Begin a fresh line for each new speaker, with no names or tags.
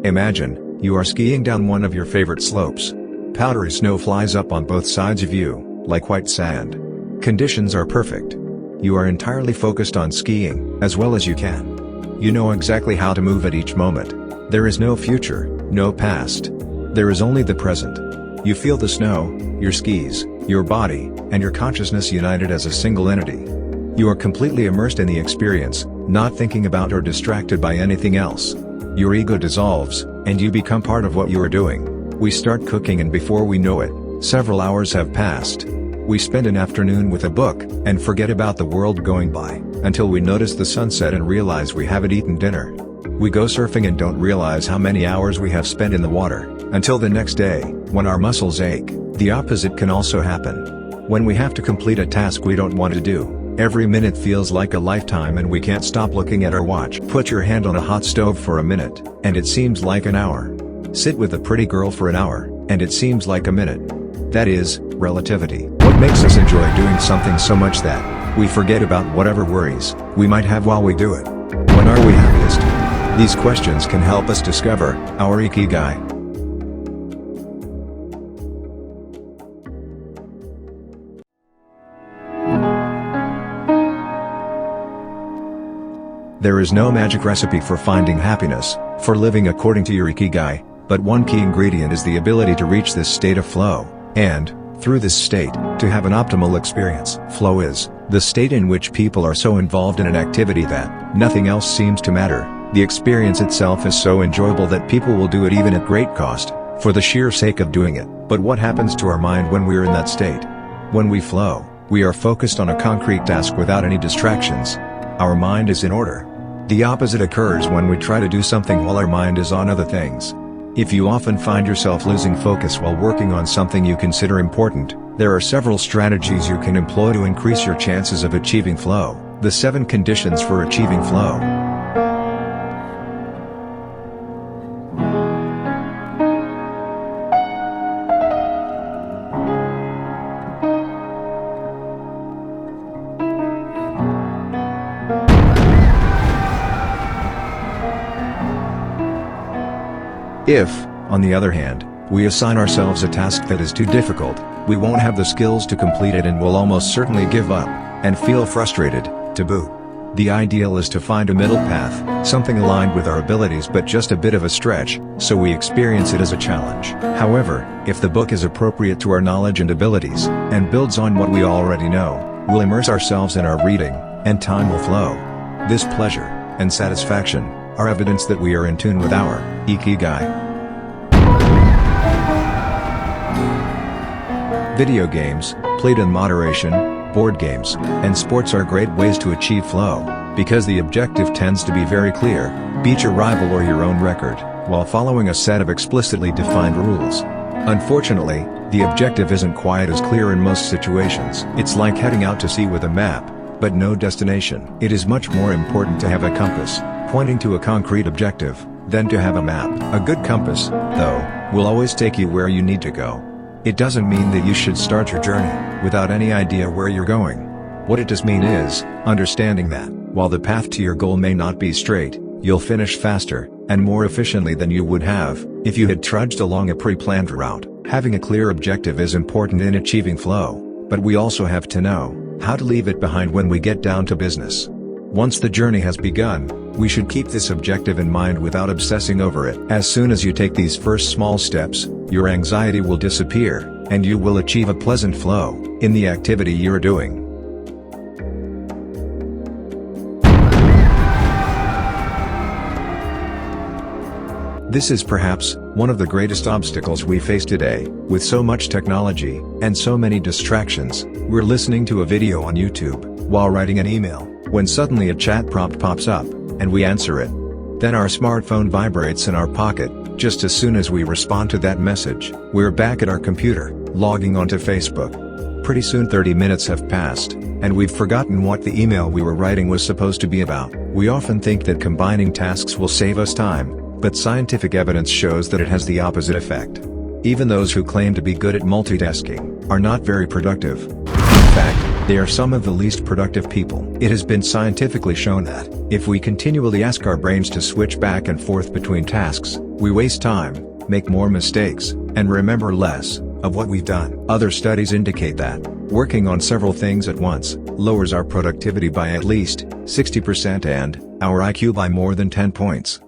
Imagine, you are skiing down one of your favorite slopes. Powdery snow flies up on both sides of you, like white sand. Conditions are perfect. You are entirely focused on skiing, as well as you can. You know exactly how to move at each moment. There is no future, no past. There is only the present. You feel the snow, your skis, your body, and your consciousness united as a single entity. You are completely immersed in the experience, not thinking about or distracted by anything else. Your ego dissolves, and you become part of what you are doing. We start cooking, and before we know it, several hours have passed. We spend an afternoon with a book, and forget about the world going by, until we notice the sunset and realize we haven't eaten dinner. We go surfing and don't realize how many hours we have spent in the water, until the next day, when our muscles ache. The opposite can also happen. When we have to complete a task we don't want to do, every minute feels like a lifetime and we can't stop looking at our watch. Put your hand on a hot stove for a minute, and it seems like an hour. Sit with a pretty girl for an hour, and it seems like a minute. That is, relativity. What makes us enjoy doing something so much that we forget about whatever worries we might have while we do it? When are we happiest? These questions can help us discover our Ikigai. There is no magic recipe for finding happiness, for living according to your Ikigai, but one key ingredient is the ability to reach this state of flow, and, through this state, to have an optimal experience. Flow is the state in which people are so involved in an activity that nothing else seems to matter. The experience itself is so enjoyable that people will do it even at great cost, for the sheer sake of doing it. But what happens to our mind when we are in that state? When we flow, we are focused on a concrete task without any distractions. Our mind is in order. The opposite occurs when we try to do something while our mind is on other things. If you often find yourself losing focus while working on something you consider important, there are several strategies you can employ to increase your chances of achieving flow. The 7 conditions for achieving flow. If, on the other hand, we assign ourselves a task that is too difficult, we won't have the skills to complete it and will almost certainly give up, and feel frustrated, to boot. The ideal is to find a middle path, something aligned with our abilities but just a bit of a stretch, so we experience it as a challenge. However, if the book is appropriate to our knowledge and abilities, and builds on what we already know, we'll immerse ourselves in our reading, and time will flow. This pleasure, and satisfaction, are evidence that we are in tune with our Ikigai. Video games, played in moderation, board games, and sports are great ways to achieve flow, because the objective tends to be very clear: beat your rival or your own record, while following a set of explicitly defined rules. Unfortunately, the objective isn't quite as clear in most situations. It's like heading out to sea with a map, but no destination. It is much more important to have a compass, pointing to a concrete objective, than to have a map. A good compass, though, will always take you where you need to go. It doesn't mean that you should start your journey without any idea where you're going. What it does mean is understanding that, while the path to your goal may not be straight, you'll finish faster and more efficiently than you would have if you had trudged along a pre-planned route. Having a clear objective is important in achieving flow, but we also have to know how to leave it behind when we get down to business. Once the journey has begun, we should keep this objective in mind without obsessing over it. As soon as you take these first small steps, your anxiety will disappear, and you will achieve a pleasant flow in the activity you're doing. This is perhaps one of the greatest obstacles we face today. With so much technology and so many distractions, we're listening to a video on YouTube while writing an email, when suddenly a chat prompt pops up, and we answer it. Then our smartphone vibrates in our pocket. Just as soon as we respond to that message, we're back at our computer, logging onto Facebook. Pretty soon 30 minutes have passed, and we've forgotten what the email we were writing was supposed to be about. We often think that combining tasks will save us time, but scientific evidence shows that it has the opposite effect. Even those who claim to be good at multitasking are not very productive. In fact, They are some of the least productive people. It has been scientifically shown that, if we continually ask our brains to switch back and forth between tasks, we waste time, make more mistakes, and remember less of what we've done. Other studies indicate that working on several things at once lowers our productivity by at least 60% and our IQ by more than 10 points.